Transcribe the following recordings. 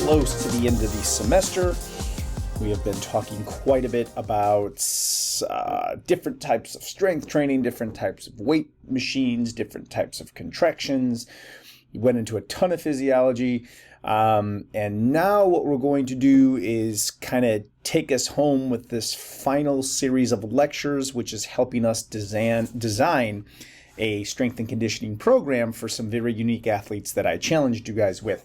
close to the end of the semester. We have been talking quite a bit about different types of strength training, different types of weight machines, different types of contractions. We went into a ton of physiology. And now what we're going to do is kind of take us home with this final series of lectures, which is helping us design a strength and conditioning program for some very unique athletes that I challenged you guys with.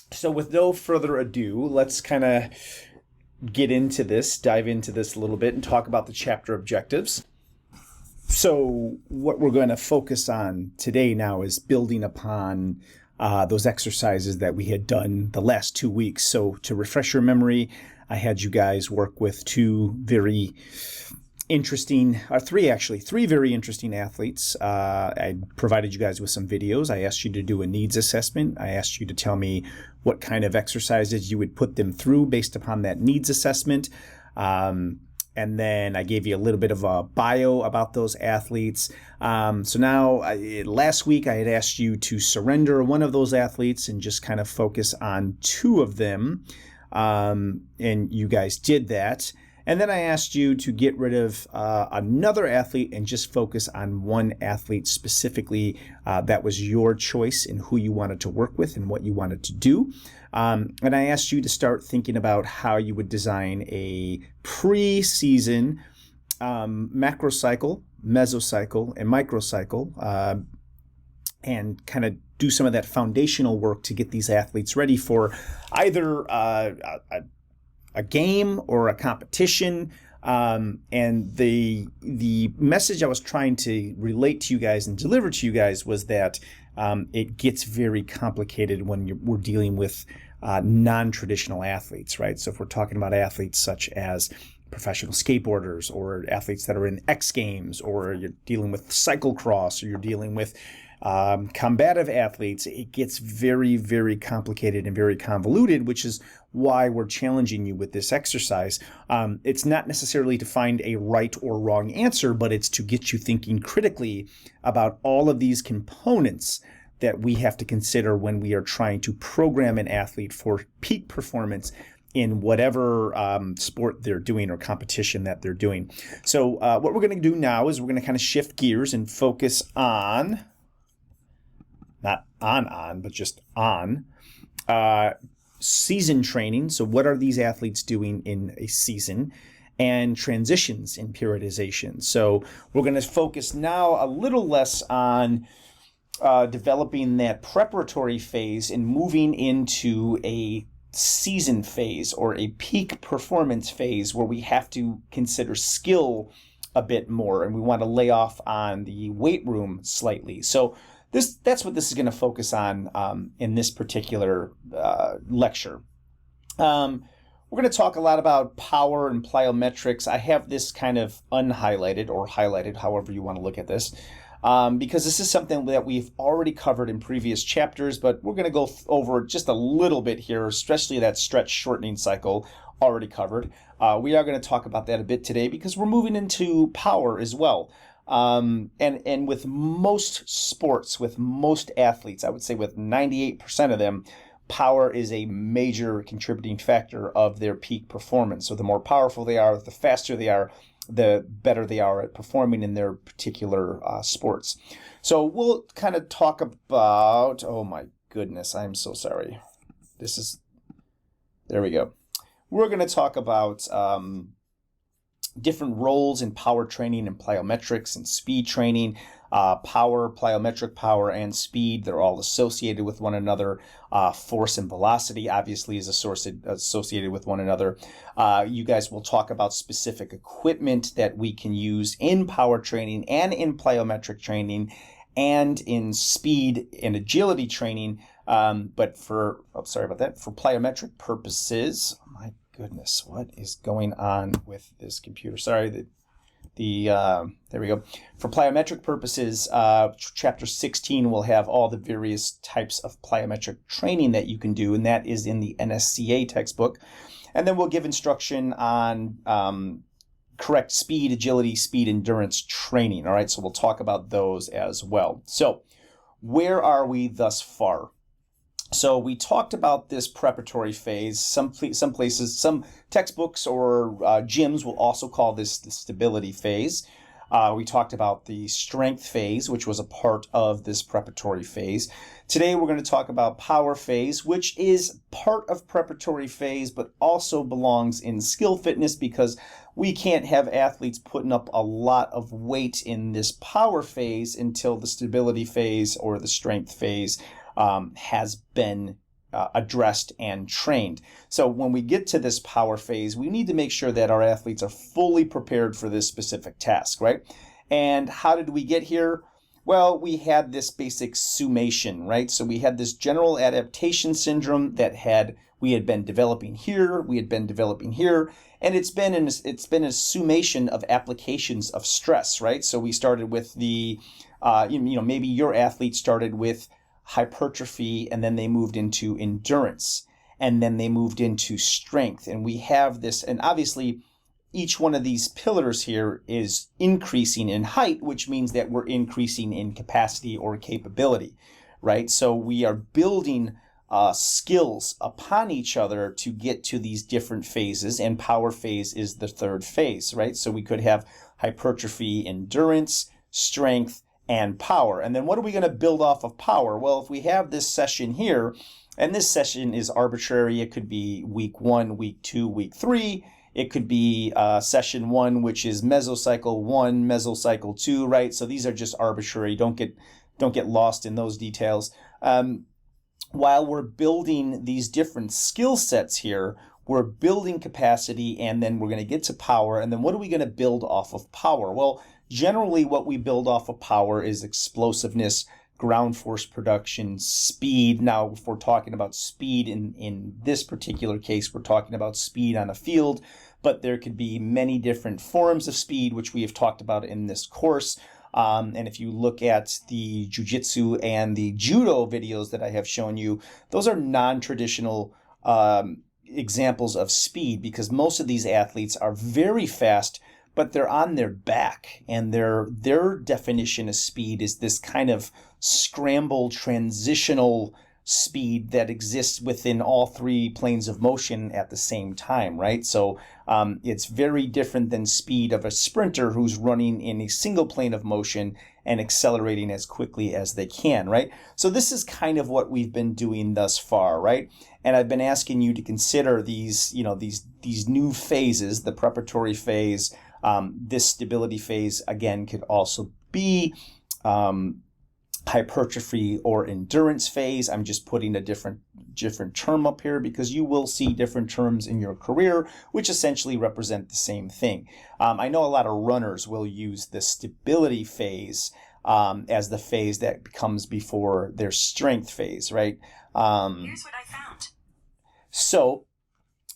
So with no further ado, let's kind of get into this, dive into this a little bit and talk about the chapter objectives. So what we're going to focus on today now is building upon those exercises that we had done the last 2 weeks. So to refresh your memory, I had you guys work with three very interesting athletes. I provided you guys with some videos. I asked you to do a needs assessment. I asked you to tell me what kind of exercises you would put them through based upon that needs assessment. And then I gave you a little bit of a bio about those athletes. So now, last week I had asked you to surrender one of those athletes and just kind of focus on two of them. And you guys did that. And then I asked you to get rid of another athlete and just focus on one athlete specifically. That was your choice in who you wanted to work with and what you wanted to do. And I asked you to start thinking about how you would design a pre-season macrocycle, mesocycle, and microcycle, and kind of do some of that foundational work to get these athletes ready for either a game or a competition. And the message I was trying to relate to you guys and deliver to you guys was that it gets very complicated when we're dealing with non-traditional athletes, right? So if we're talking about athletes such as professional skateboarders or athletes that are in X Games, or you're dealing with cyclocross, or you're dealing with combative athletes, it gets very, very complicated and very convoluted, which is why we're challenging you with this exercise. It's not necessarily to find a right or wrong answer, but it's to get you thinking critically about all of these components that we have to consider when we are trying to program an athlete for peak performance in whatever sport they're doing or competition that they're doing. So what we're going to do now is we're going to kind of shift gears and focus on, not on, but just on season training. So what are these athletes doing in a season? And transitions in periodization. So we're going to focus now a little less on developing that preparatory phase and moving into a season phase or a peak performance phase where we have to consider skill a bit more, and we want to lay off on the weight room slightly. So that's what this is going to focus on in this particular lecture. We're going to talk a lot about power and plyometrics. I have this kind of unhighlighted or highlighted, however you want to look at this, because this is something that we've already covered in previous chapters, but we're going to go over just a little bit here, especially that stretch shortening cycle already covered. We are going to talk about that a bit today because we're moving into power as well. And with most sports, with most athletes, I would say with 98% of them, power is a major contributing factor of their peak performance. So the more powerful they are, the faster they are, the better they are at performing in their particular sports. So we'll kind of talk about, oh my goodness, I'm so sorry. There we go. We're going to talk about different roles in power training and plyometrics and speed training. Power, plyometric power, and speed, they're all associated with one another. Force and velocity obviously is associated with one another. You guys will talk about specific equipment that we can use in power training and in plyometric training and in speed and agility training. But for plyometric purposes, oh my goodness, what is going on with this computer? Sorry, there we go. For plyometric purposes, chapter 16 will have all the various types of plyometric training that you can do, and that is in the Nsca textbook. And then we'll give instruction on correct speed, agility, speed, endurance training. All right, so we'll talk about those as well. So where are we thus far? So we talked about this preparatory phase. Some places, some textbooks or gyms will also call this the stability phase. We talked about the strength phase, which was a part of this preparatory phase. Today we're going to talk about power phase, which is part of preparatory phase, but also belongs in skill fitness because we can't have athletes putting up a lot of weight in this power phase until the stability phase or the strength phase has been addressed and trained. So when we get to this power phase, we need to make sure that our athletes are fully prepared for this specific task, right? And how did we get here? Well, we had this basic summation, right? So we had this general adaptation syndrome that we had been developing here, and it's been a summation of applications of stress, right? So we started with the, maybe your athlete started with hypertrophy, and then they moved into endurance, and then they moved into strength. And we have this, and obviously each one of these pillars here is increasing in height, which means that we're increasing in capacity or capability, right? So we are building skills upon each other to get to these different phases, and power phase is the third phase, right? So we could have hypertrophy, endurance, strength, and power. And then what are we going to build off of power? Well, if we have this session here, and this session is arbitrary, it could be week 1, week 2, week 3. It could be session 1, which is Mesocycle 1, Mesocycle 2, right? So these are just arbitrary. Don't get lost in those details. While we're building these different skill sets here, we're building capacity, and then we're going to get to power. And then what are we going to build off of power? Well, generally what we build off of power is explosiveness, ground force production, speed. Now, if we're talking about speed in this particular case, we're talking about speed on a field, but there could be many different forms of speed, which we have talked about in this course. And if you look at the jiu-jitsu and the judo videos that I have shown you, those are non-traditional examples of speed, because most of these athletes are very fast, but they're on their back, and their definition of speed is this kind of scramble transitional speed that exists within all three planes of motion at the same time, right? So it's very different than speed of a sprinter who's running in a single plane of motion and accelerating as quickly as they can, right? So this is kind of what we've been doing thus far, right? And I've been asking you to consider these new phases, the preparatory phase. This stability phase, again, could also be hypertrophy or endurance phase. I'm just putting a different term up here because you will see different terms in your career, which essentially represent the same thing. I know a lot of runners will use the stability phase as the phase that comes before their strength phase, right? Here's what I found. So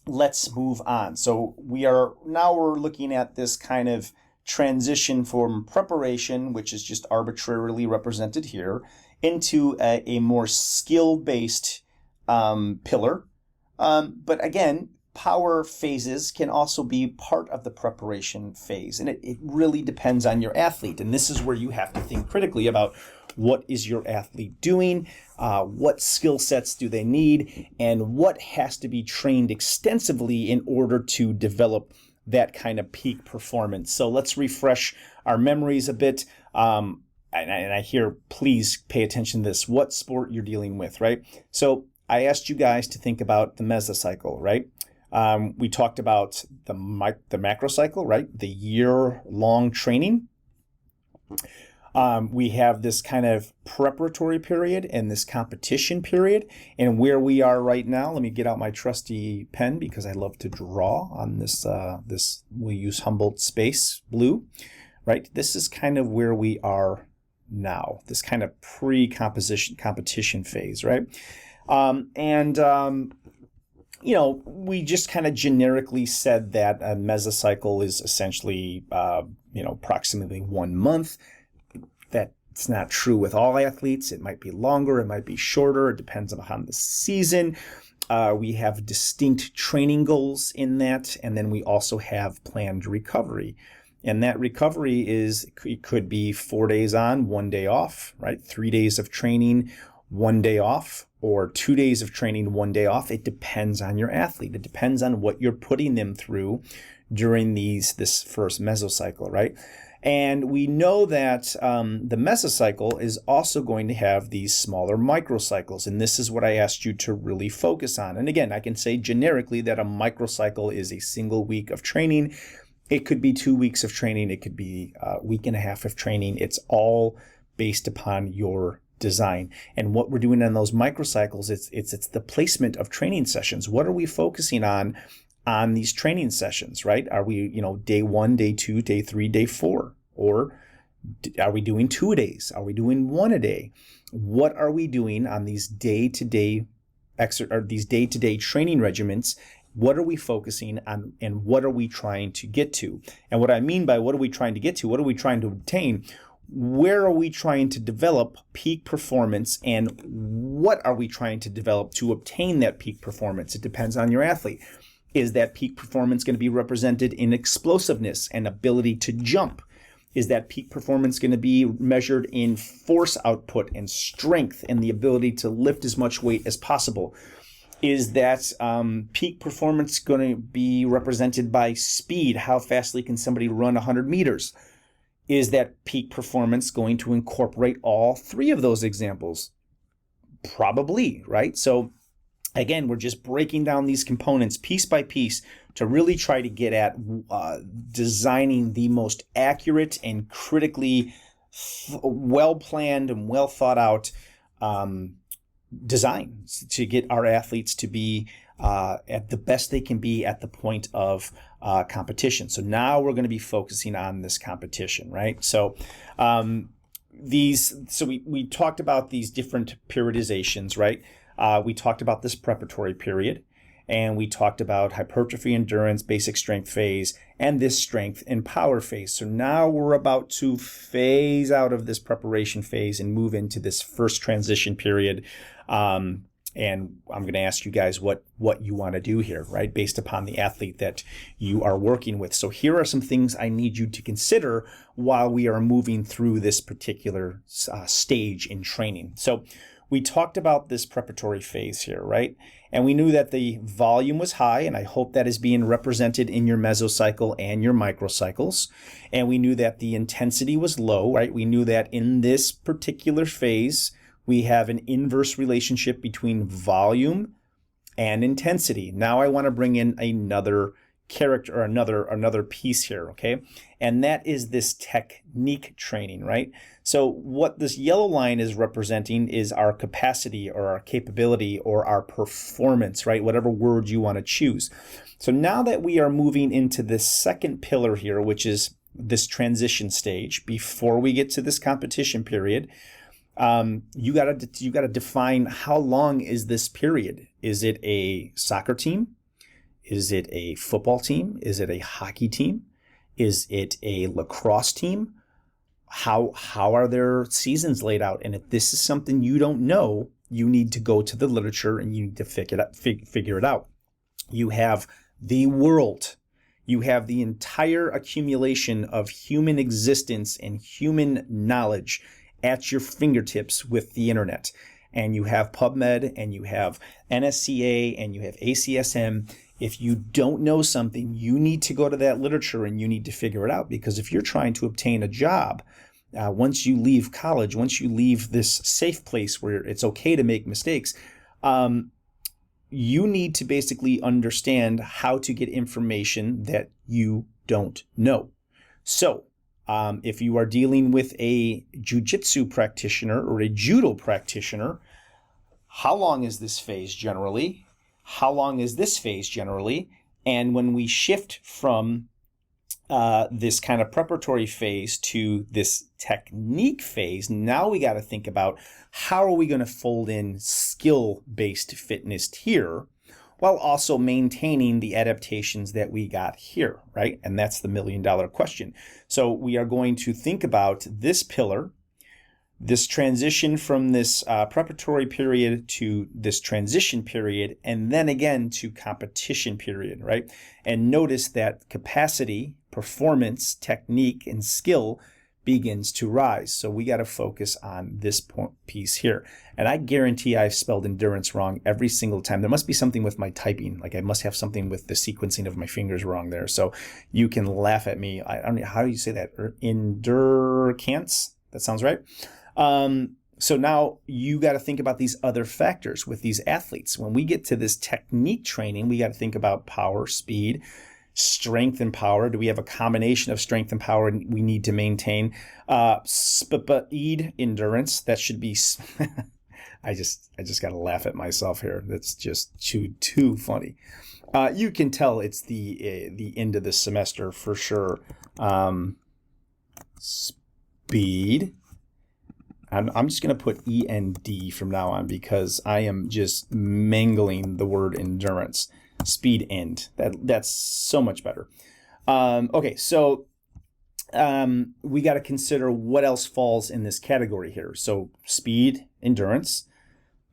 let's move on. So we're looking at this kind of transition from preparation, which is just arbitrarily represented here, into a more skill-based pillar. But again, power phases can also be part of the preparation phase, and it really depends on your athlete. And this is where you have to think critically about what is your athlete doing, what skill sets do they need, and what has to be trained extensively in order to develop that kind of peak performance. So let's refresh our memories a bit. And I hear, please pay attention to this, what sport you're dealing with, right? So I asked you guys to think about the mesocycle, right? We talked about the macrocycle, right? The year-long training. We have this kind of preparatory period and this competition period. And where we are right now, let me get out my trusty pen because I love to draw on this. We'll use Humboldt Space Blue, right? This is kind of where we are now, this kind of competition phase, right? We just kind of generically said that a mesocycle is essentially, approximately 1 month. That's not true with all athletes. It might be longer, it might be shorter. It depends on the season. We have distinct training goals in that, and then we also have planned recovery. And that recovery it could be 4 days on, 1 day off, right? 3 days of training, 1 day off or 2 days of training, 1 day off. It depends on your athlete. It depends on what you're putting them through during this first mesocycle, right? And we know that the mesocycle is also going to have these smaller microcycles. And this is what I asked you to really focus on. And again, I can say generically that a microcycle is a single week of training. It could be 2 weeks of training. It could be a week and a half of training. It's all based upon your design. And what we're doing on those microcycles, it's the placement of training sessions. What are we focusing on these training sessions, right? Are we, day 1, day 2, day 3, day 4? Or are we doing 2 days? Are we doing 1 a day? What are we doing on these day-to-day training regimens? What are we focusing on, and what are we trying to get to? And what I mean by what are we trying to get to, what are we trying to obtain? Where are we trying to develop peak performance, and what are we trying to develop to obtain that peak performance? It depends on your athlete. Is that peak performance going to be represented in explosiveness and ability to jump? Is that peak performance going to be measured in force output and strength and the ability to lift as much weight as possible? Is that peak performance going to be represented by speed? How fastly can somebody run 100 meters? Is that peak performance going to incorporate all 3 of those examples? Probably, right? So again, we're just breaking down these components piece by piece to really try to get at designing the most accurate and critically well-planned and well-thought-out design to get our athletes to be at the best they can be at the point of competition. So now we're going to be focusing on this competition, right? So we talked about these different periodizations, right? We talked about this preparatory period, and we talked about hypertrophy, endurance, basic strength phase, and this strength and power phase. So now we're about to phase out of this preparation phase and move into this first transition period. And I'm going to ask you guys what you want to do here, right, based upon the athlete that you are working with. So here are some things I need you to consider while we are moving through this particular stage in training. So we talked about this preparatory phase here, right? And we knew that the volume was high, and I hope that is being represented in your mesocycle and your microcycles. And we knew that the intensity was low, right? We knew that in this particular phase, we have an inverse relationship between volume and intensity. Now I want to bring in another character or another piece here, okay? And that is this technique training, right? So what this yellow line is representing is our capacity or our capability or our performance, right? Whatever word you want to choose. So now that we are moving into this second pillar here, which is this transition stage, before we get to this competition period, you gotta define how long is this period. Is it a soccer team? Is it a football team? Is it a hockey team? Is it a lacrosse team? How are their seasons laid out? And if this is something you don't know, you need to go to the literature and you need to figure it out. You have the world. You have the entire accumulation of human existence and human knowledge at your fingertips with the internet. And you have PubMed, and you have Nsca, and you have ACSM. If you don't know something, you need to go to that literature and you need to figure it out. Because if you're trying to obtain a job, once you leave college, once you leave this safe place where it's okay to make mistakes, you need to basically understand how to get information that you don't know. So if you are dealing with a jiu-jitsu practitioner or a judo practitioner, how long is this phase generally? How long is this phase generally? And when we shift from this kind of preparatory phase to this technique phase, now we got to think about how are we going to fold in skill-based fitness here while also maintaining the adaptations that we got here, right? And that's the million-dollar question. So we are going to think about this pillar, this transition from this preparatory period to this transition period, and then again to competition period, right? And notice that capacity, performance, technique, and skill begins to rise. So we got to focus on this piece here. And I guarantee I've spelled endurance wrong every single time. There must be something with my typing. Like I must have something with the sequencing of my fingers wrong there. So you can laugh at me. I don't know, how do you say that? Endurance? That sounds right. So now you got to think about these other factors with these athletes. When we get to this technique training, we got to think about power, speed, strength and power. Do we have a combination of strength and power we need to maintain? Speed, endurance. That should be. I just got to laugh at myself here. That's just too funny. You can tell it's the end of the semester for sure. Speed. I'm just going to put END from now on because I am just mangling the word endurance. Speed end. That's so much better. Okay, so we got to consider what else falls in this category here. So speed, endurance.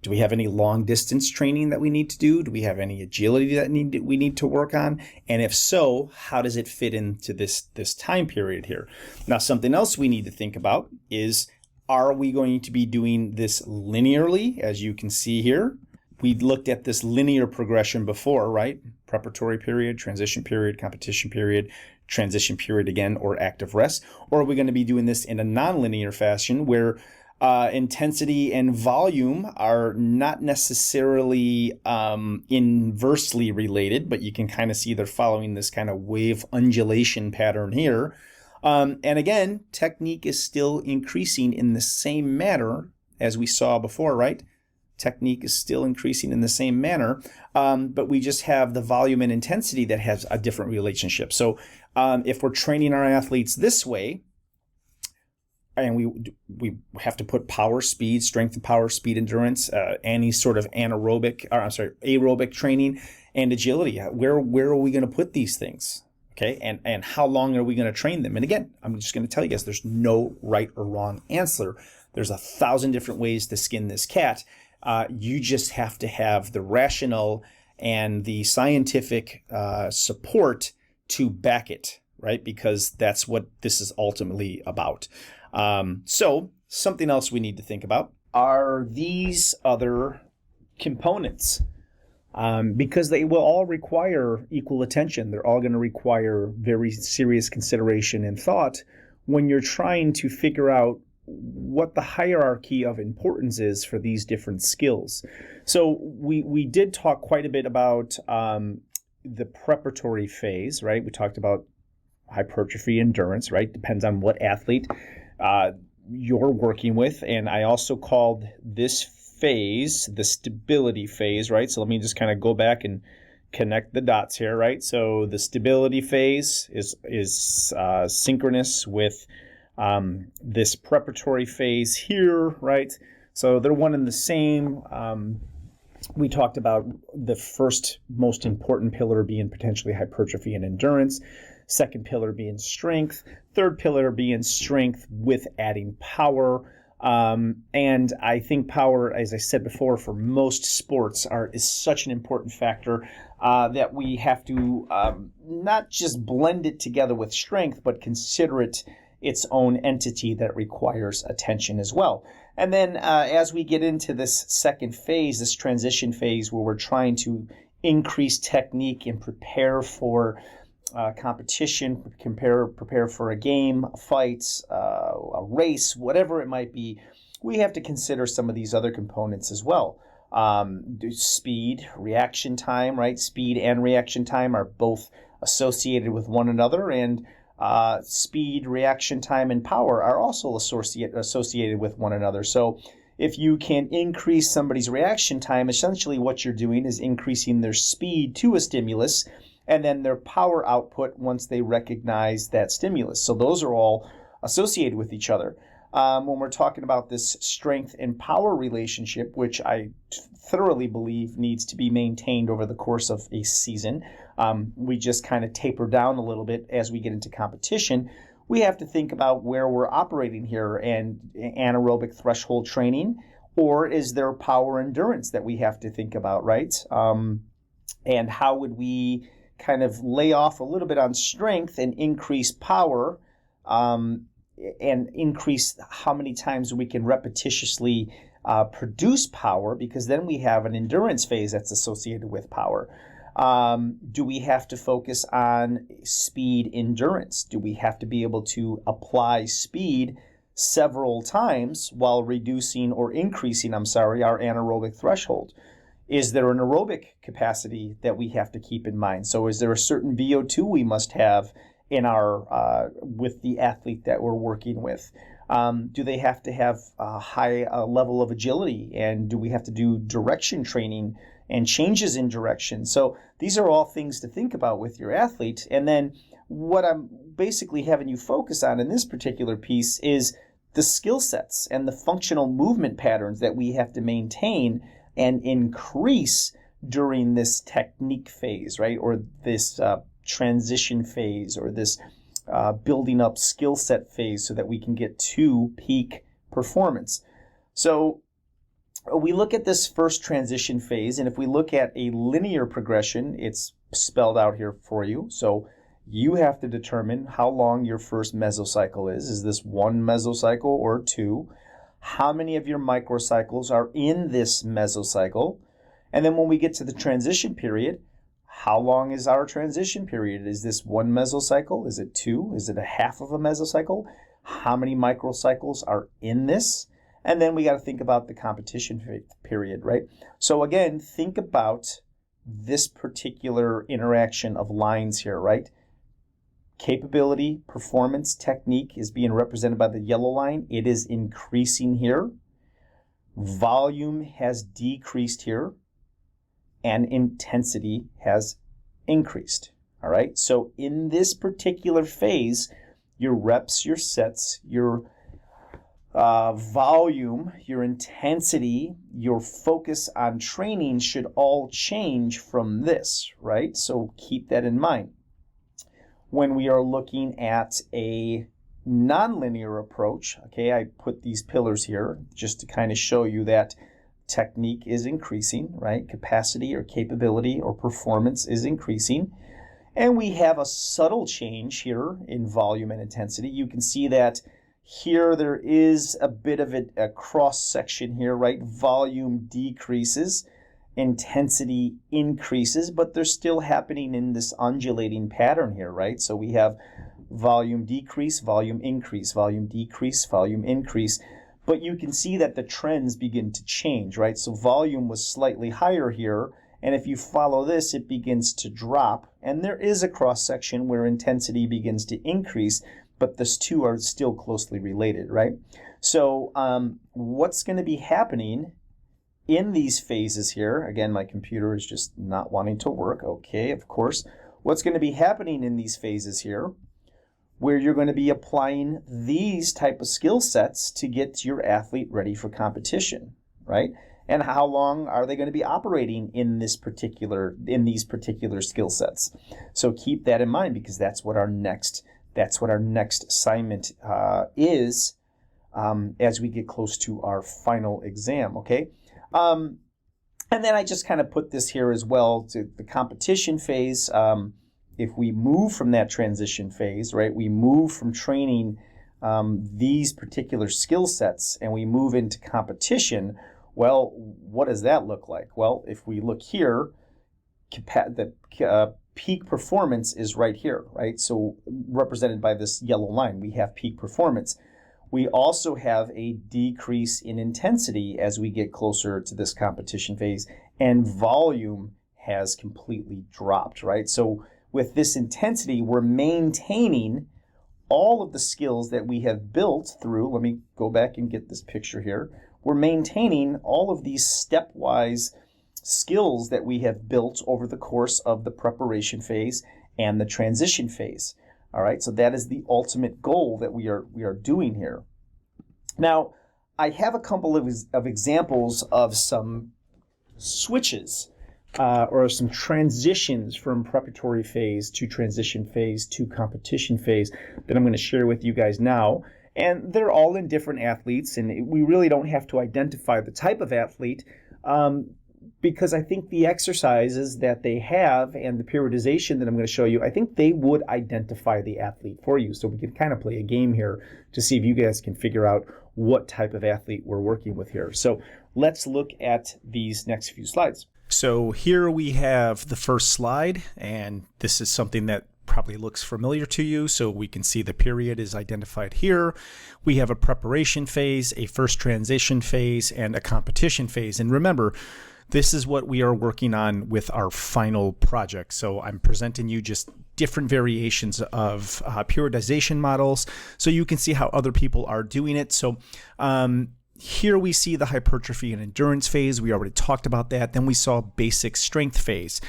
Do we have any long distance training that we need to do? Do we have any agility that we need to work on? And if so, how does it fit into this time period here? Now, something else we need to think about is, are we going to be doing this linearly, as you can see here? We looked at this linear progression before, right? Preparatory period, transition period, competition period, transition period again, or active rest. Or are we going to be doing this in a nonlinear fashion where intensity and volume are not necessarily inversely related, but you can kind of see they're following this kind of wave undulation pattern here. And again, technique is still increasing in the same manner as we saw before, right? Technique is still increasing in the same manner, but we just have the volume and intensity that has a different relationship. So if we're training our athletes this way, and we have to put power, speed, strength and power, speed, endurance, any sort of aerobic training and agility, where are we going to put these things? Okay, and how long are we going to train them? And again, I'm just going to tell you guys, there's no right or wrong answer. There's 1,000 different ways to skin this cat. You just have to have the rational and the scientific support to back it, right? Because that's what this is ultimately about. So something else we need to think about are these other components. Because they will all require equal attention. They're all going to require very serious consideration and thought when you're trying to figure out what the hierarchy of importance is for these different skills. So we did talk quite a bit about the preparatory phase, right? We talked about hypertrophy, endurance, right? Depends on what athlete you're working with. And I also called this phase the stability phase, right? So let me just kind of go back and connect the dots here, right? So the stability phase is synchronous with this preparatory phase here, right? So they're one and the same. We talked about the first most important pillar being potentially hypertrophy and endurance, second pillar being strength, third pillar being strength with adding power. And I think power, as I said before, for most sports is such an important factor that we have to not just blend it together with strength, but consider it its own entity that requires attention as well. And then as we get into this second phase, this transition phase where we're trying to increase technique and prepare for competition, prepare for a game, a fight, a race, whatever it might be, we have to consider some of these other components as well. Speed, reaction time, right? Speed and reaction time are both associated with one another, and speed, reaction time, and power are also associated with one another. So if you can increase somebody's reaction time, essentially what you're doing is increasing their speed to a stimulus and then their power output once they recognize that stimulus. So those are all associated with each other. When we're talking about this strength and power relationship, which I thoroughly believe needs to be maintained over the course of a season, we just kind of taper down a little bit as we get into competition. We have to think about where we're operating here and anaerobic threshold training, or is there power endurance that we have to think about, right? And how would we kind of lay off a little bit on strength and increase power and increase how many times we can repetitiously produce power, because then we have an endurance phase that's associated with power. Do we have to focus on speed endurance? Do we have to be able to apply speed several times while reducing or increasing, our anaerobic threshold? Is there an aerobic capacity that we have to keep in mind? So is there a certain VO2 we must have in our with the athlete that we're working with? Do they have to have a high level of agility? And do we have to do direction training and changes in direction? So these are all things to think about with your athlete. And then what I'm basically having you focus on in this particular piece is the skill sets and the functional movement patterns that we have to maintain and increase during this technique phase, right? Or this transition phase, or this building up skill set phase, so that we can get to peak performance. So we look at this first transition phase, and if we look at a linear progression, it's spelled out here for you. So you have to determine how long your first mesocycle is. Is this one mesocycle or two? How many of your microcycles are in this mesocycle? And then when we get to the transition period, how long is our transition period? Is this one mesocycle? Is it two? Is it a half of a mesocycle? How many microcycles are in this? And then we got to think about the competition period, right? So again, think about this particular interaction of lines here, right? Capability, performance, technique is being represented by the yellow line. It is increasing here. Volume has decreased here, and intensity has increased. All right, so in this particular phase, your reps, your sets, your volume, your intensity, your focus on training should all change from this, right? So keep that in mind. When we are looking at a nonlinear approach, okay, I put these pillars here just to kind of show you that technique is increasing, right? Capacity or capability or performance is increasing. And we have a subtle change here in volume and intensity. You can see that here there is a bit of a cross section here, right? Volume decreases, intensity increases, but they're still happening in this undulating pattern here, right? So we have volume decrease, volume increase, volume decrease, volume increase. But you can see that the trends begin to change, right? So volume was slightly higher here, and if you follow this, it begins to drop. And there is a cross section where intensity begins to increase, but these two are still closely related, right? So what's going to be happening in these phases here? Again, my computer is just not wanting to work. Okay, of course. What's going to be happening in these phases here, where you're going to be applying these type of skill sets to get your athlete ready for competition, right? And how long are they going to be operating in these particular skill sets? So keep that in mind, because that's what our next assignment is as we get close to our final exam. Okay. And then I just kind of put this here as well to the competition phase. If we move from that transition phase, right, we move from training these particular skill sets and we move into competition, well, what does that look like? Well, if we look here, the peak performance is right here, right? So represented by this yellow line, we have peak performance. We also have a decrease in intensity as we get closer to this competition phase, and volume has completely dropped, right? So with this intensity, we're maintaining all of the skills that we have built through. Let me go back and get this picture here. We're maintaining all of these stepwise skills that we have built over the course of the preparation phase and the transition phase. All right, so that is the ultimate goal that we are doing here. Now, I have a couple of examples of some switches or some transitions from preparatory phase to transition phase to competition phase that I'm going to share with you guys now. And they're all in different athletes, and we really don't have to identify the type of athlete. because I think the exercises that they have and the periodization that I'm going to show you, I think they would identify the athlete for you. So we can kind of play a game here to see if you guys can figure out what type of athlete we're working with here. So let's look at these next few slides. So here we have the first slide, and this is something that probably looks familiar to you. So we can see the period is identified here. We have a preparation phase, a first transition phase, and a competition phase. And remember, this is what we are working on with our final project. So I'm presenting you just different variations of periodization models so you can see how other people are doing it. So here we see the hypertrophy and endurance phase. We already talked about that. Then we saw basic strength phase.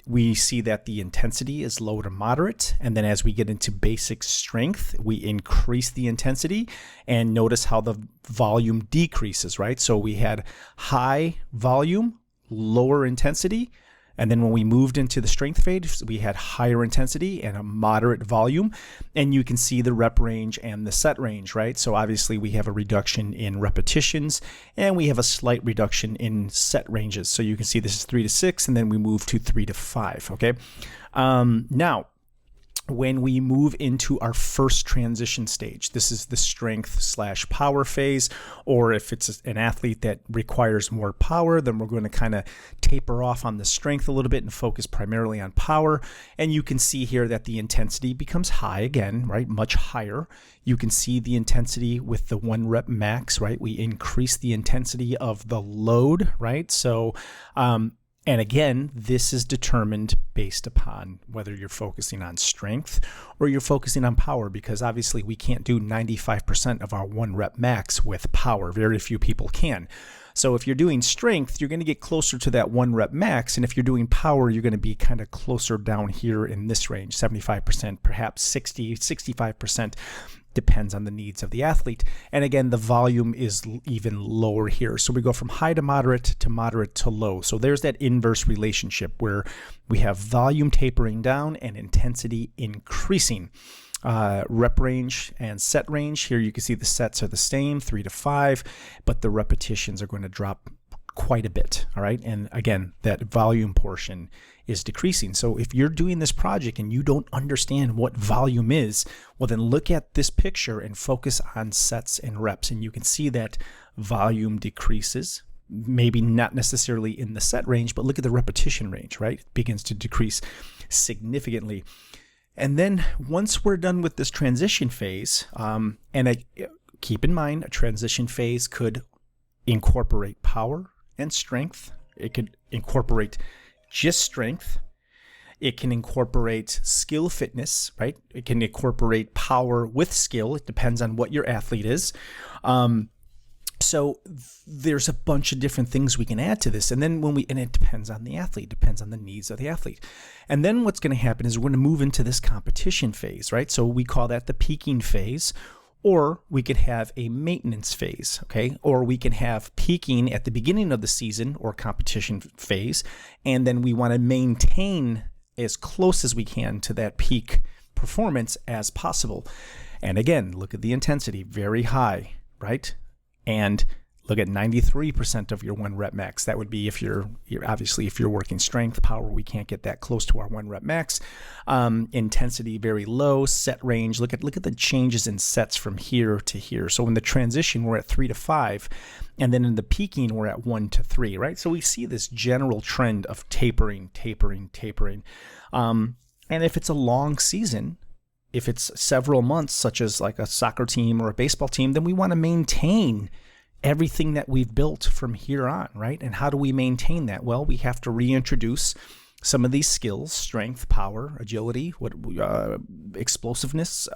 We see that the intensity is low to moderate. And then as we get into basic strength, we increase the intensity, and notice how the volume decreases, right? So we had high volume, lower intensity. And then when we moved into the strength phase, we had higher intensity and a moderate volume. And you can see the rep range and the set range, right? So obviously we have a reduction in repetitions and we have a slight reduction in set ranges. So you can see this is 3 to 6, and then we move to 3 to 5, okay? Now, when we move into our first transition stage, this is the strength/power phase, or if it's an athlete that requires more power, then we're going to kind of taper off on the strength a little bit and focus primarily on power. And you can see here that the intensity becomes high again, right? Much higher. You can see the intensity with the 1 rep max, right? We increase the intensity of the load, right? So, and again, this is determined based upon whether you're focusing on strength or you're focusing on power, because obviously we can't do 95% of our 1 rep max with power. Very few people can. So if you're doing strength, you're going to get closer to that 1 rep max. And if you're doing power, you're going to be kind of closer down here in this range, 75%, perhaps 60, 65%. Depends on the needs of the athlete. And again, the volume is even lower here. So we go from high to moderate to low. So there's that inverse relationship where we have volume tapering down and intensity increasing. Rep range and set range. Here you can see the sets are the same, 3 to 5, but the repetitions are going to drop quite a bit. All right. And again, that volume portion is decreasing. So if you're doing this project and you don't understand what volume is, well, then look at this picture and focus on sets and reps. And you can see that volume decreases, maybe not necessarily in the set range, but look at the repetition range, right? It begins to decrease significantly. And then once we're done with this transition phase, keep in mind, a transition phase could incorporate power and strength. It could incorporate just strength. It can incorporate skill fitness, right? It can incorporate power with skill. It depends on what your athlete is. So there's a bunch of different things we can add to this. And then and it depends on the athlete, depends on the needs of the athlete. And then what's going to happen is we're going to move into this competition phase, right? So we call that the peaking phase. Or we could have a maintenance phase, okay? Or we can have peaking at the beginning of the season or competition phase, and then we want to maintain as close as we can to that peak performance as possible. And again, look at the intensity, very high, right? And look at 93% of your 1 rep max. That would be if you're obviously if you're working strength. Power, we can't get that close to our 1 rep max. Intensity very low. Set range. Look at the changes in sets from here to here. So in the transition, we're at 3 to 5, and then in the peaking, we're at 1 to 3. Right. So we see this general trend of tapering. And if it's a long season, if it's several months, such as like a soccer team or a baseball team, then we want to maintain everything that we've built from here on, right? And how do we maintain that? Well, we have to reintroduce some of these skills: strength, power, agility, explosiveness,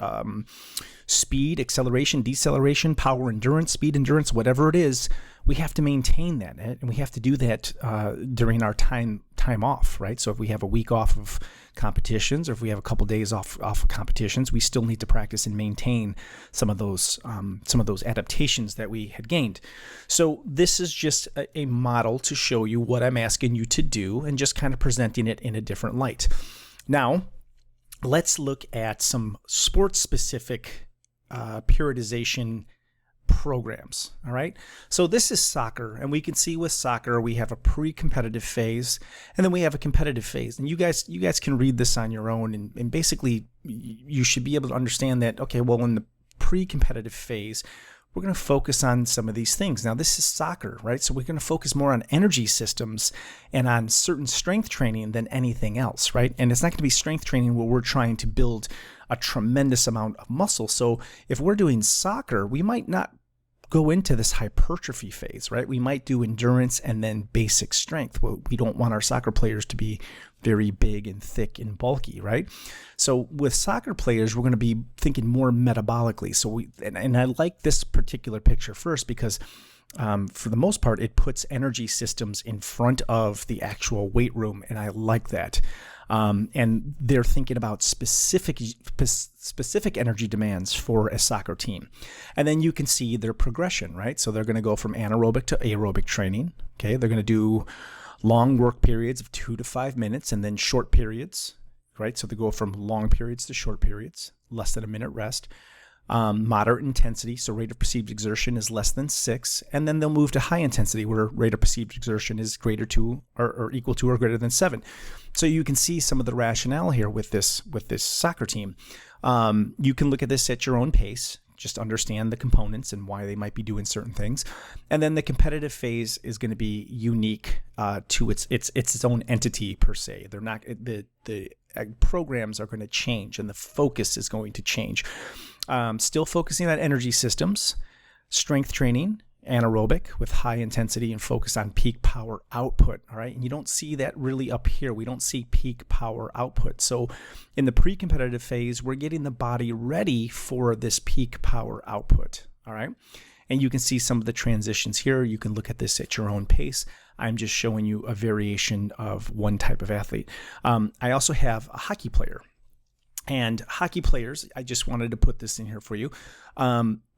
speed, acceleration, deceleration, power, endurance, speed, endurance, whatever it is. We have to maintain that, and we have to do that during our time off, right? So if we have a week off of competitions, or if we have a couple days off of competitions, we still need to practice and maintain some of those adaptations that we had gained. So this is just a model to show you what I'm asking you to do, and just kind of presenting it in a different light. Now, let's look at some sports-specific periodization programs. All right. So this is soccer, and we can see with soccer we have a pre-competitive phase, and then we have a competitive phase. And you guys can read this on your own, and basically you should be able to understand that. Okay, well, in the pre-competitive phase, we're going to focus on some of these things. Now, this is soccer, right? So we're going to focus more on energy systems and on certain strength training than anything else, right? And it's not going to be strength training where we're trying to build a tremendous amount of muscle. So if we're doing soccer, we might not go into this hypertrophy phase, right? We might do endurance and then basic strength. Well, we don't want our soccer players to be very big and thick and bulky, right? So with soccer players, we're going to be thinking more metabolically. So and I like this particular picture first because for the most part, it puts energy systems in front of the actual weight room, and I like that. And they're thinking about specific energy demands for a soccer team. And then you can see their progression, right? So they're going to go from anaerobic to aerobic training. Okay, they're going to do long work periods of 2 to 5 minutes, and then short periods, right? So they go from long periods to short periods, less than a minute rest. Moderate intensity, so rate of perceived exertion is less than 6, and then they'll move to high intensity where rate of perceived exertion is greater to or equal to or greater than 7. So you can see some of the rationale here with this soccer team. You can look at this at your own pace, just understand the components and why they might be doing certain things. And then the competitive phase is going to be unique to its own entity per se. They're not the programs are going to change and the focus is going to change. Still focusing on energy systems, strength training, anaerobic with high intensity and focus on peak power output. All right. And you don't see that really up here. We don't see peak power output. So in the pre-competitive phase, we're getting the body ready for this peak power output. All right. And you can see some of the transitions here. You can look at this at your own pace. I'm just showing you a variation of one type of athlete. I also have a hockey player. And hockey players, I just wanted to put this in here for you.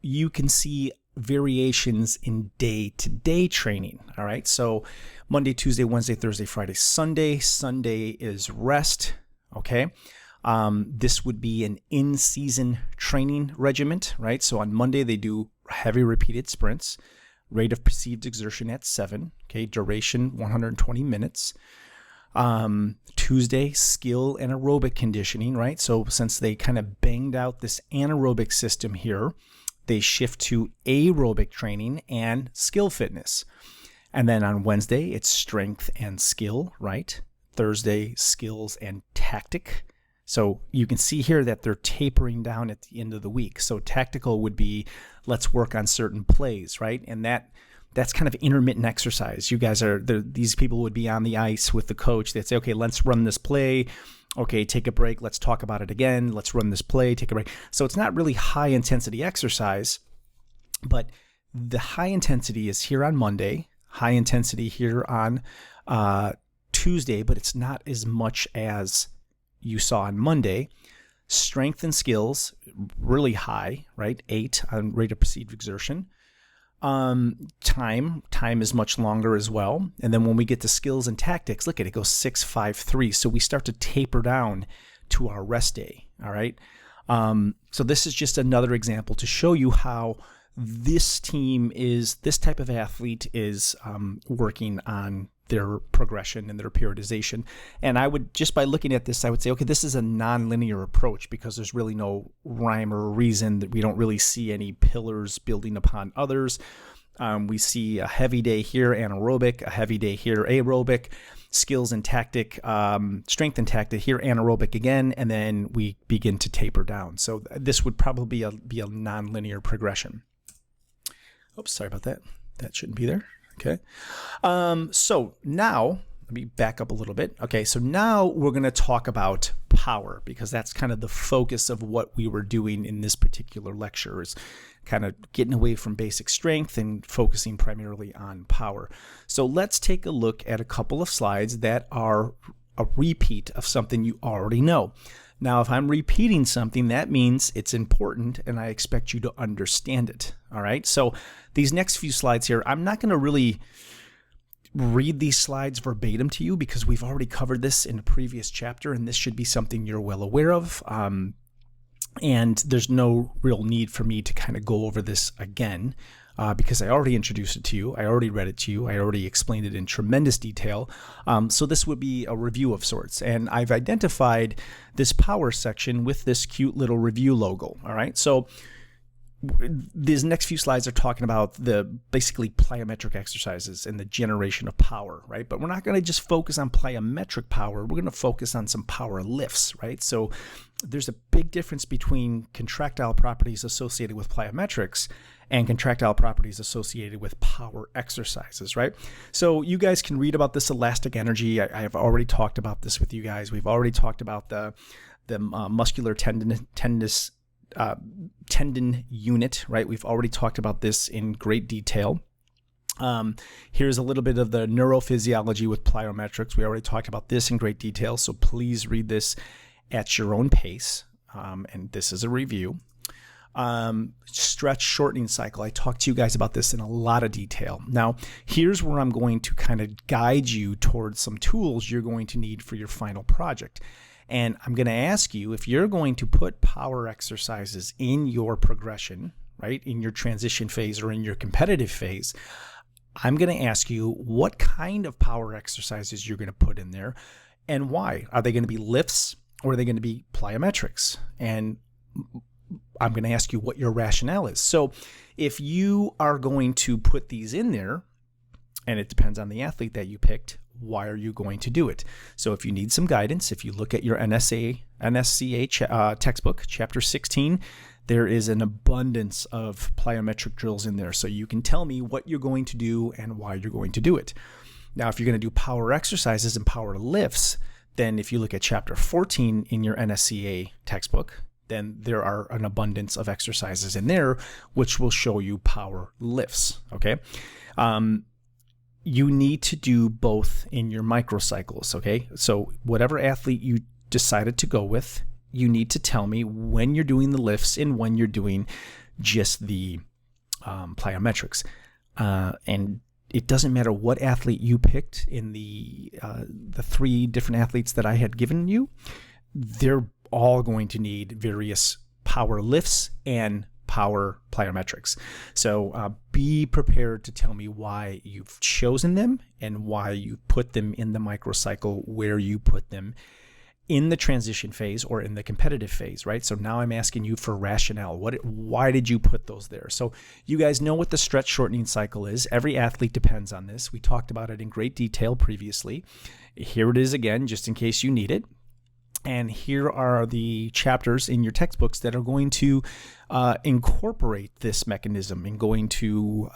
You can see variations in day-to-day training. All right. So Monday, Tuesday, Wednesday, Thursday, Friday, Sunday. Sunday is rest. Okay. This would be an in-season training regiment, right? So on Monday, they do heavy repeated sprints, rate of perceived exertion at 7. Okay. Duration 120 minutes. Tuesday, skill and aerobic conditioning, right? So since they kind of banged out this anaerobic system here, they shift to aerobic training and skill fitness. And then on Wednesday, it's strength and skill, right? Thursday, skills and tactic. So you can see here that they're tapering down at the end of the week. So tactical would be, let's work on certain plays, right? And that's kind of intermittent exercise. You guys these people would be on the ice with the coach. They'd say, okay, let's run this play. Okay, take a break. Let's talk about it again. Let's run this play, take a break. So it's not really high intensity exercise, but the high intensity is here on Monday, high intensity here on Tuesday, but it's not as much as you saw on Monday. Strength and skills, really high, right? 8 on rate of perceived exertion. Time is much longer as well. And then when we get to skills and tactics, look at it, goes 6, 5, 3. So we start to taper down to our rest day. All right. So this is just another example to show you how this type of athlete is working on their progression and their periodization. And I would, just by looking at this, I would say, okay, this is a non-linear approach because there's really no rhyme or reason, that we don't really see any pillars building upon others. We see a heavy day here, anaerobic, a heavy day here, aerobic, skills and tactic, strength and tactic here, anaerobic again, and then we begin to taper down. So this would probably be a non-linear progression. Oops, sorry about that. That shouldn't be there. Okay. So now, let me back up a little bit. Okay. So now we're going to talk about power, because that's kind of the focus of what we were doing in this particular lecture, is kind of getting away from basic strength and focusing primarily on power. So let's take a look at a couple of slides that are a repeat of something you already know. Now, if I'm repeating something, that means it's important and I expect you to understand it. All right. So these next few slides here, I'm not going to really read these slides verbatim to you because we've already covered this in a previous chapter, and this should be something you're well aware of. And there's no real need for me to kind of go over this again because I already introduced it to you. I already read it to you. I already explained it in tremendous detail. So this would be a review of sorts. And I've identified this power section with this cute little review logo. All right. So these next few slides are talking about the basically plyometric exercises and the generation of power, right? But we're not going to just focus on plyometric power. We're going to focus on some power lifts, right? So there's a big difference between contractile properties associated with plyometrics and contractile properties associated with power exercises, right? So you guys can read about this elastic energy. I have already talked about this with you guys. We've already talked about the muscular tendon unit, right? We've already talked about this in great detail. Here's a little bit of the neurophysiology with plyometrics. We already talked about this in great detail, so please read this at your own pace. And this is a review. Stretch shortening cycle. I talked to you guys about this in a lot of detail. Now, here's where I'm going to kind of guide you towards some tools you're going to need for your final project. And I'm going to ask you, if you're going to put power exercises in your progression, right, in your transition phase or in your competitive phase, I'm going to ask you what kind of power exercises you're going to put in there and why. Are they going to be lifts or are they going to be plyometrics? And I'm going to ask you what your rationale is. So if you are going to put these in there, and it depends on the athlete that you picked, why are you going to do it? So if you need some guidance, if you look at your Nsca textbook, chapter 16, there is an abundance of plyometric drills in there. So you can tell me what you're going to do and why you're going to do it. Now, if you're going to do power exercises and power lifts, then if you look at chapter 14 in your Nsca textbook, then there are an abundance of exercises in there which will show you power lifts, okay? You need to do both in your microcycles, okay? So whatever athlete you decided to go with, you need to tell me when you're doing the lifts and when you're doing just the plyometrics. And it doesn't matter what athlete you picked in the 3 different athletes that I had given you, they're all going to need various power lifts and power plyometrics. So be prepared to tell me why you've chosen them and why you put them in the microcycle, where you put them in the transition phase or in the competitive phase, right? So now I'm asking you for rationale. Why did you put those there? So you guys know what the stretch shortening cycle is. Every athlete depends on this. We talked about it in great detail previously. Here it is again, just in case you need it. And here are the chapters in your textbooks that are going to incorporate this mechanism and going to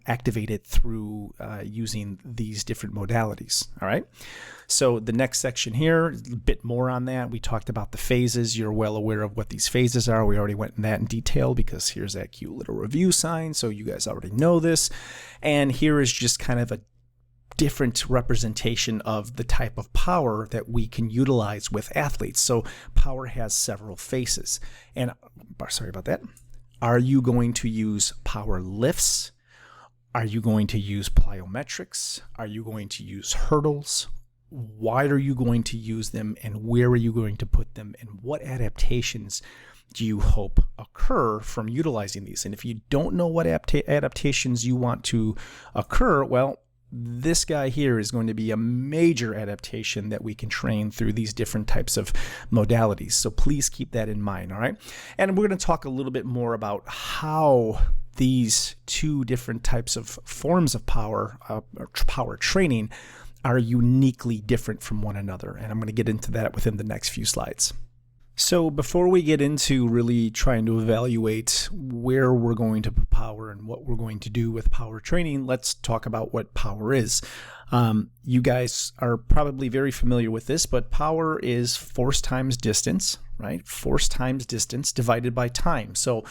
activate it through using these different modalities. All right. So the next section here, a bit more on that. We talked about the phases. You're well aware of what these phases are. We already went in that in detail because here's that cute little review sign. So you guys already know this. And here is just kind of a different representation of the type of power that we can utilize with athletes. So power has several faces. And sorry about that. Are you going to use power lifts? Are you going to use plyometrics? Are you going to use hurdles? Why are you going to use them, and where are you going to put them, and what adaptations do you hope occur from utilizing these? And if you don't know what adaptations you want to occur, well, this guy here is going to be a major adaptation that we can train through these different types of modalities. So please keep that in mind, all right? And we're going to talk a little bit more about how these 2 different types of forms of power, power training, are uniquely different from one another. And I'm going to get into that within the next few slides. So before we get into really trying to evaluate where we're going to put power and what we're going to do with power training, let's talk about what power is. You guys are probably very familiar with this, but power is force times distance, right? Force times distance divided by time. So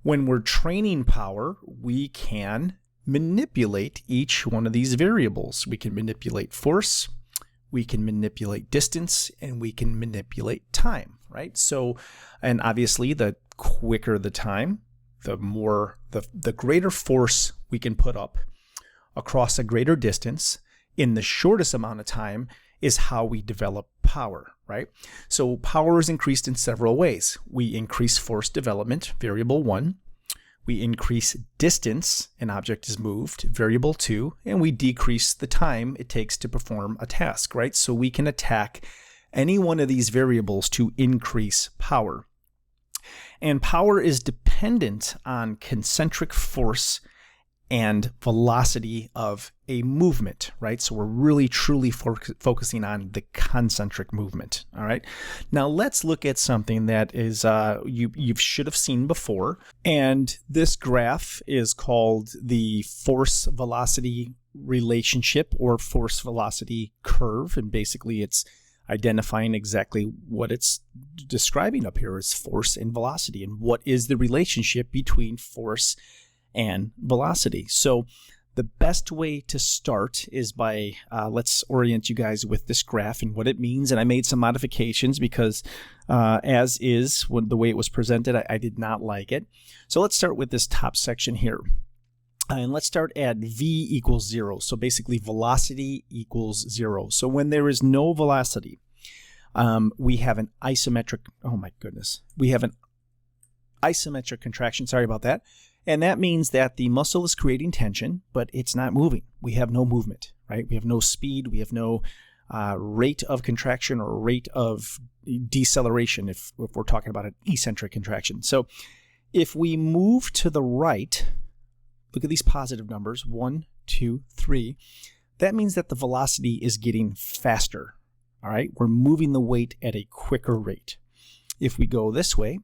when we're training power, we can manipulate each one of these variables. We can manipulate force, we can manipulate distance, and we can manipulate time, right? So, and obviously the quicker the time, the more, the greater force we can put up across a greater distance in the shortest amount of time is how we develop power, right? So power is increased in several ways. We increase force development, variable 1. We increase distance, an object is moved, variable 2, and we decrease the time it takes to perform a task, right? So we can attack any one of these variables to increase power. And power is dependent on concentric force and velocity of a movement, right? So we're really truly focusing on the concentric movement, all right? Now let's look at something that is you should have seen before, and this graph is called the force-velocity relationship or force-velocity curve, and basically it's identifying exactly what it's describing up here is force and velocity, and what is the relationship between force and velocity. So the best way to start is by, let's orient you guys with this graph and what it means. And I made some modifications because as is, the way it was presented, I did not like it. So let's start with this top section here. And let's start at v equals 0. So basically velocity equals 0. So when there is no velocity, we have an isometric, oh my goodness, we have an isometric contraction, sorry about that. And that means that the muscle is creating tension, but it's not moving. We have no movement, right? We have no speed. We have no rate of contraction or rate of deceleration if we're talking about an eccentric contraction. So if we move to the right, look at these positive numbers, 1, 2, 3. That means that the velocity is getting faster, all right? We're moving the weight at a quicker rate. If we go this way,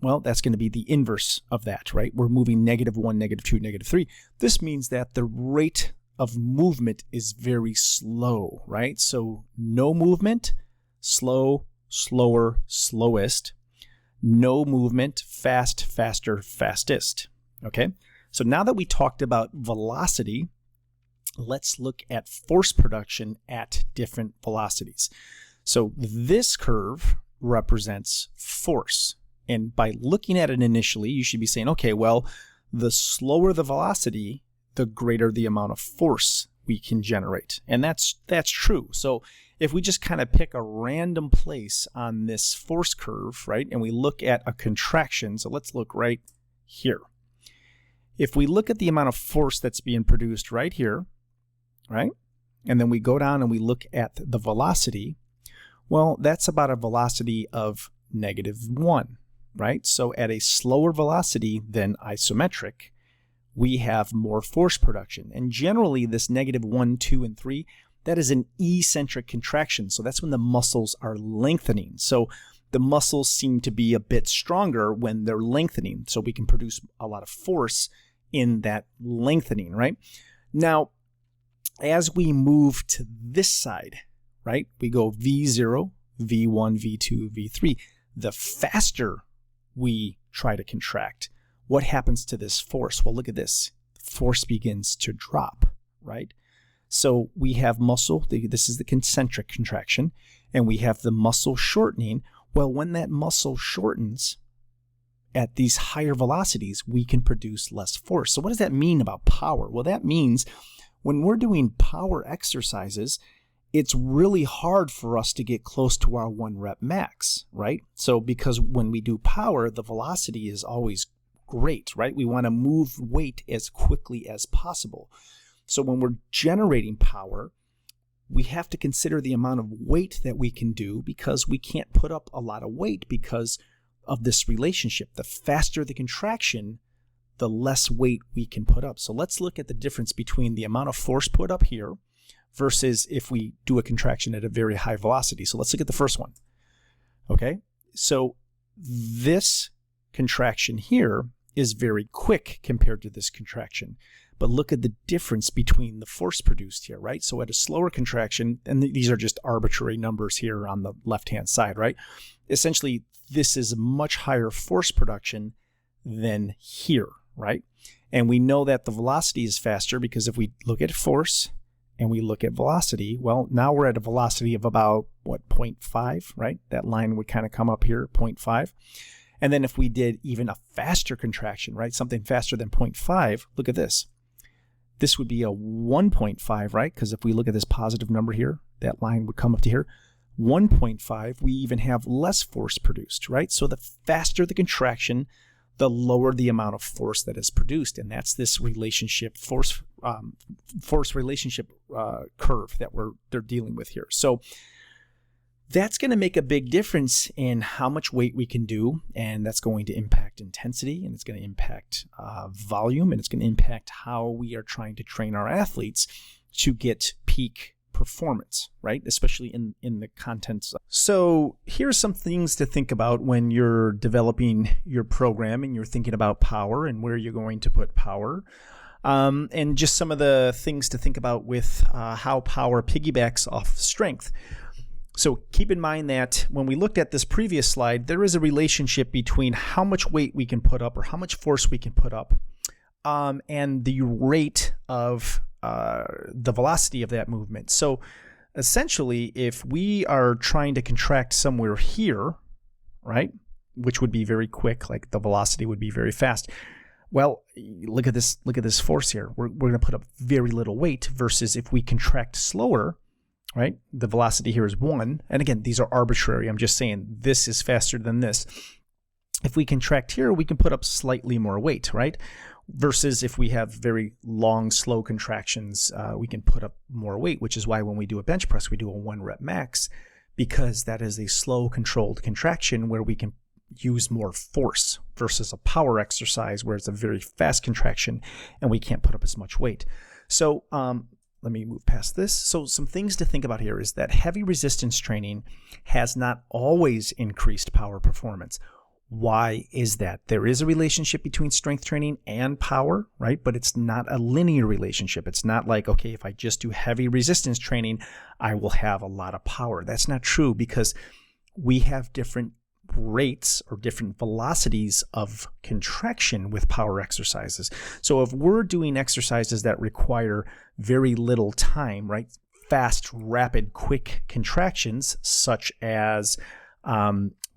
well, that's going to be the inverse of that, right? We're moving -1, -2, -3. This means that the rate of movement is very slow, right? So no movement, slow, slower, slowest. No movement, fast, faster, fastest, okay? So now that we talked about velocity, let's look at force production at different velocities. So this curve represents force. And by looking at it initially, you should be saying, okay, well, the slower the velocity, the greater the amount of force we can generate. And that's true. So if we just kind of pick a random place on this force curve, right, and we look at a contraction, so let's look right here. If we look at the amount of force that's being produced right here, right, and then we go down and we look at the velocity, well, that's about a velocity of -1. Right? So at a slower velocity than isometric, we have more force production. And generally this -1, 2, and 3, that is an eccentric contraction. So that's when the muscles are lengthening. So the muscles seem to be a bit stronger when they're lengthening. So we can produce a lot of force in that lengthening, right? Now, as we move to this side, right, we go V0, V1, V2, V3. The faster we try to contract, what happens to this force? Well, look at this. Force begins to drop, right? So we have muscle, this is the concentric contraction, and we have the muscle shortening. Well, when that muscle shortens at these higher velocities, we can produce less force. So what does that mean about power? Well, that means when we're doing power exercises, it's really hard for us to get close to our 1 rep max, right? So because when we do power, the velocity is always great, right? We want to move weight as quickly as possible. So when we're generating power, we have to consider the amount of weight that we can do because we can't put up a lot of weight because of this relationship. The faster the contraction, the less weight we can put up. So let's look at the difference between the amount of force put up here versus if we do a contraction at a very high velocity. So let's look at the first one. Okay, so this contraction here is very quick compared to this contraction. But look at the difference between the force produced here, right? So at a slower contraction, and these are just arbitrary numbers here on the left-hand side, right? Essentially, this is much higher force production than here, right? And we know that the velocity is faster because if we look at force and we look at velocity, well, now we're at a velocity of about, what, 0.5, right? That line would kind of come up here, 0.5. And then if we did even a faster contraction, right, something faster than 0.5, look at this. This would be a 1.5, right? Because if we look at this positive number here, that line would come up to here. 1.5, we even have less force produced, right? So the faster the contraction, the lower the amount of force that is produced. And that's this relationship, force relationship curve that they're dealing with here. So that's going to make a big difference in how much weight we can do, and that's going to impact intensity, and it's going to impact volume, and it's going to impact how we are trying to train our athletes to get peak performance, right? Especially in the contents. So here's some things to think about when you're developing your program and you're thinking about power and where you're going to put power. And just some of the things to think about with how power piggybacks off strength. So keep in mind that when we looked at this previous slide, there is a relationship between how much weight we can put up or how much force we can put up and the rate of the velocity of that movement. So essentially, if we are trying to contract somewhere here, right, which would be very quick, like the velocity would be very fast. Well, look at this force here. We're going to put up very little weight versus if we contract slower, right? The velocity here is 1. And again, these are arbitrary. I'm just saying this is faster than this. If we contract here, we can put up slightly more weight, right? Versus if we have very long, slow contractions, we can put up more weight, which is why when we do a bench press, we do a 1 rep max, because that is a slow, controlled contraction where we can use more force versus a power exercise where it's a very fast contraction and we can't put up as much weight. So let me move past this. So some things to think about here is that heavy resistance training has not always increased power performance. Why is that? There is a relationship between strength training and power, right? But it's not a linear relationship. It's not like, okay, if I just do heavy resistance training, I will have a lot of power. That's not true because we have different rates or different velocities of contraction with power exercises. So if we're doing exercises that require very little time, right? Fast, rapid, quick contractions, such as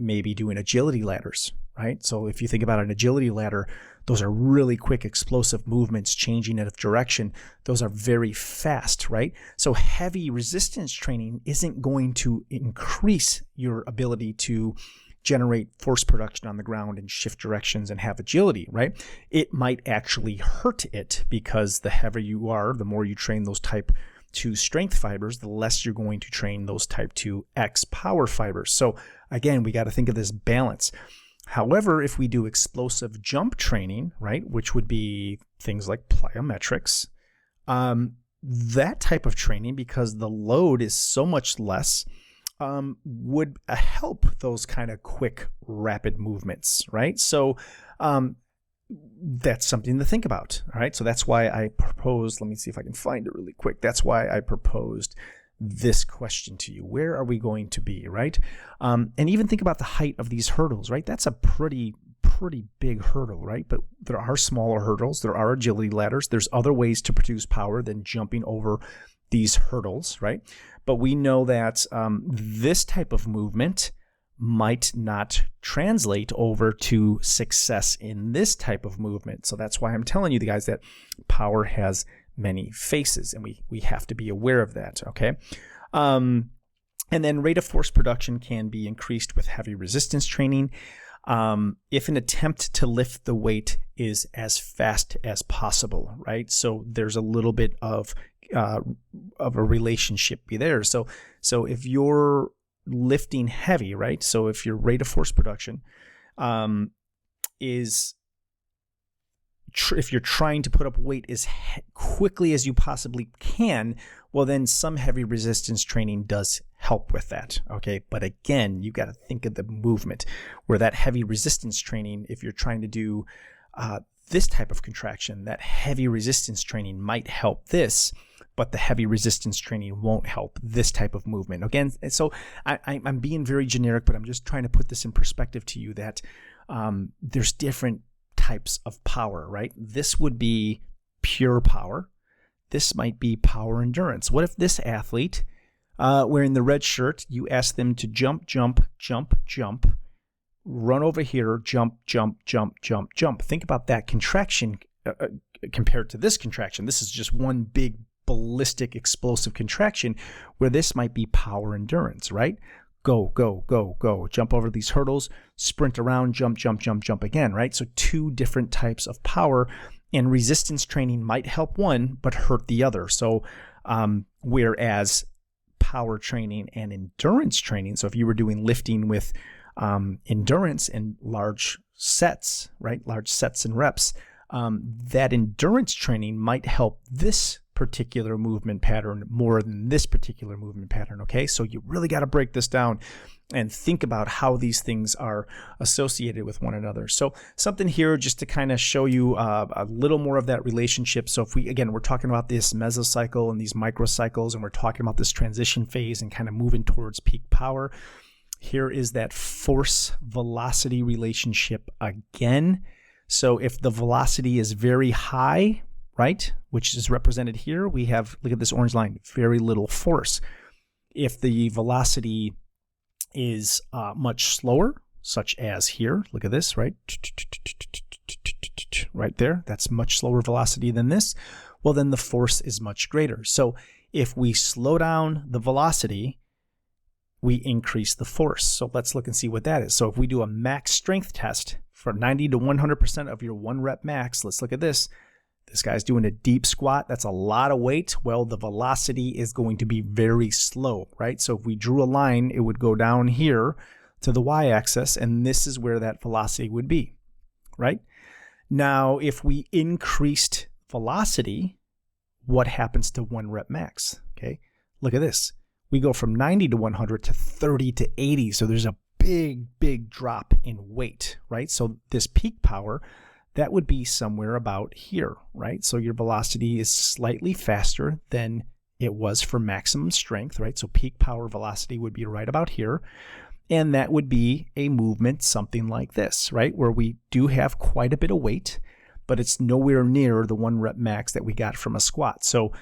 maybe doing agility ladders, right? So if you think about an agility ladder, those are really quick, explosive movements, changing of direction. Those are very fast, right? So heavy resistance training isn't going to increase your ability to generate force production on the ground and shift directions and have agility, right? It might actually hurt it because the heavier you are, the more you train those type 2 strength fibers, the less you're going to train those type 2X power fibers. So again, we got to think of this balance. However, if we do explosive jump training, right, which would be things like plyometrics, that type of training, because the load is so much less, would help those kind of quick, rapid movements, right? So that's something to think about, all right? So that's why I proposed, let me see if I can find it really quick. That's why I proposed this question to you. Where are we going to be, right? And even think about the height of these hurdles, right? That's a pretty big hurdle, right? But there are smaller hurdles. There are agility ladders. There's other ways to produce power than jumping over these hurdles, right? But we know that this type of movement might not translate over to success in this type of movement. So that's why I'm telling you, the guys, that power has many faces, and we have to be aware of that, okay? And then rate of force production can be increased with heavy resistance training if an attempt to lift the weight is as fast as possible, right? So there's a little bit of a relationship be there. So if you're lifting heavy, right? So if your rate of force production is if you're trying to put up weight as quickly as you possibly can, well, then some heavy resistance training does help with that, okay? But again, you got to think of the movement, where that heavy resistance training, if you're trying to do this type of contraction, that heavy resistance training might help this, but the heavy resistance training won't help this type of movement. Again, so I'm being very generic, but I'm just trying to put this in perspective to you that there's different types of power, right? This would be pure power. This might be power endurance. What if this athlete wearing the red shirt, you ask them to jump, jump, jump, jump, run over here, jump, jump, jump, jump, jump. Think about that contraction compared to this contraction. This is just one big ballistic explosive contraction, where this might be power endurance, right? Go, go, go, go, jump over these hurdles, sprint around, jump, jump, jump, jump again, right? So two different types of power, and resistance training might help one, but hurt the other. So whereas power training and endurance training, so if you were doing lifting with endurance and large sets, right? Large sets and reps, that endurance training might help this particular movement pattern more than this particular movement pattern, okay? So you really got to break this down and think about how these things are associated with one another. So something here just to kind of show you a little more of that relationship. So if we're talking about this mesocycle and these microcycles, and we're talking about this transition phase and kind of moving towards peak power, here is that force velocity relationship again. So if the velocity is very high, right, which is represented here, we have, look at this orange line, very little force. If the velocity is much slower, such as here, look at this, right? Right there, that's much slower velocity than this. Well, then the force is much greater. So if we slow down the velocity, we increase the force. So let's look and see what that is. So if we do a max strength test for 90 to 100% of your 1 rep max, let's look at this. This guy's doing a deep squat. That's a lot of weight. Well, the velocity is going to be very slow, right? So if we drew a line, it would go down here to the y-axis, and this is where that velocity would be, right? Now, if we increased velocity, what happens to 1 rep max? Okay, look at this. We go from 90 to 100 to 30 to 80. So there's a big drop in weight, right? So this peak power, that would be somewhere about here, right? So your velocity is slightly faster than it was for maximum strength, right? So peak power velocity would be right about here. And that would be a movement something like this, right? Where we do have quite a bit of weight, but it's nowhere near the 1 rep max that we got from a squat. So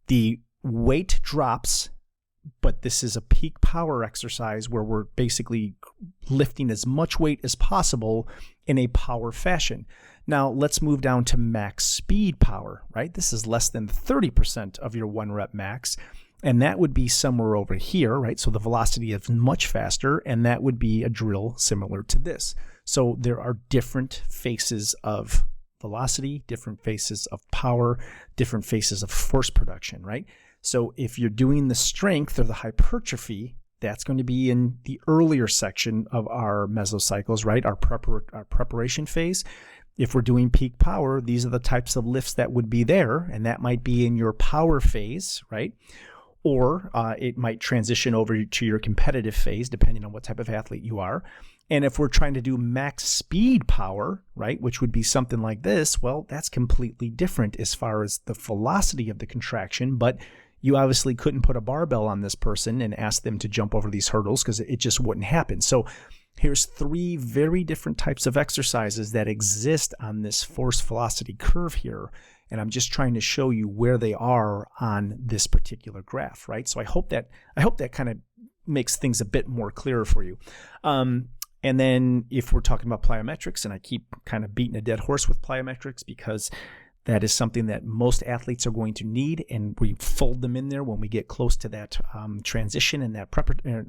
the weight drops, but this is a peak power exercise where we're basically lifting as much weight as possible in a power fashion. Now let's move down to max speed power, right? This is less than 30% of your 1 rep max, and that would be somewhere over here, right? So the velocity is much faster, and that would be a drill similar to this. So there are different phases of velocity, different phases of power, different phases of force production, right? So if you're doing the strength or the hypertrophy, that's going to be in the earlier section of our mesocycles, right? Our preparation phase. If we're doing peak power, these are the types of lifts that would be there, and that might be in your power phase, right? Or it might transition over to your competitive phase, depending on what type of athlete you are. And if we're trying to do max speed power, right, which would be something like this, well, that's completely different as far as the velocity of the contraction, but you obviously couldn't put a barbell on this person and ask them to jump over these hurdles because it just wouldn't happen. So here's 3 very different types of exercises that exist on this force velocity curve here. And I'm just trying to show you where they are on this particular graph, right? So I hope that kind of makes things a bit more clearer for you. And then if we're talking about plyometrics, and I keep kind of beating a dead horse with plyometrics because that is something that most athletes are going to need, and we fold them in there when we get close to that transition and that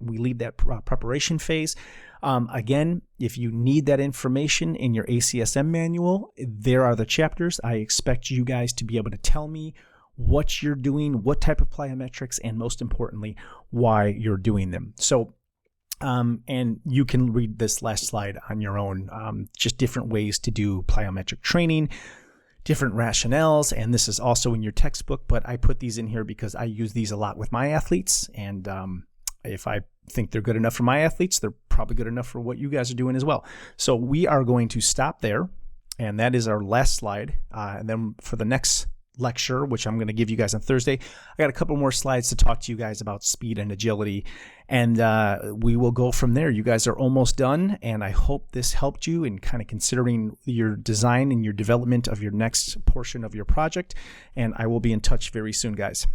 we leave that preparation phase. Again, if you need that information in your ACSM manual, there are the chapters. I expect you guys to be able to tell me what you're doing, what type of plyometrics, and most importantly, why you're doing them. So, and you can read this last slide on your own, just different ways to do plyometric training, different rationales, and this is also in your textbook, but I put these in here because I use these a lot with my athletes, and if I think they're good enough for my athletes, they're probably good enough for what you guys are doing as well. So we are going to stop there, and that is our last slide, and then for the next lecture, which I'm going to give you guys on Thursday, I got a couple more slides to talk to you guys about speed and agility, and we will go from there. You guys are almost done, and I hope this helped you in kind of considering your design and your development of your next portion of your project, and I will be in touch very soon, guys.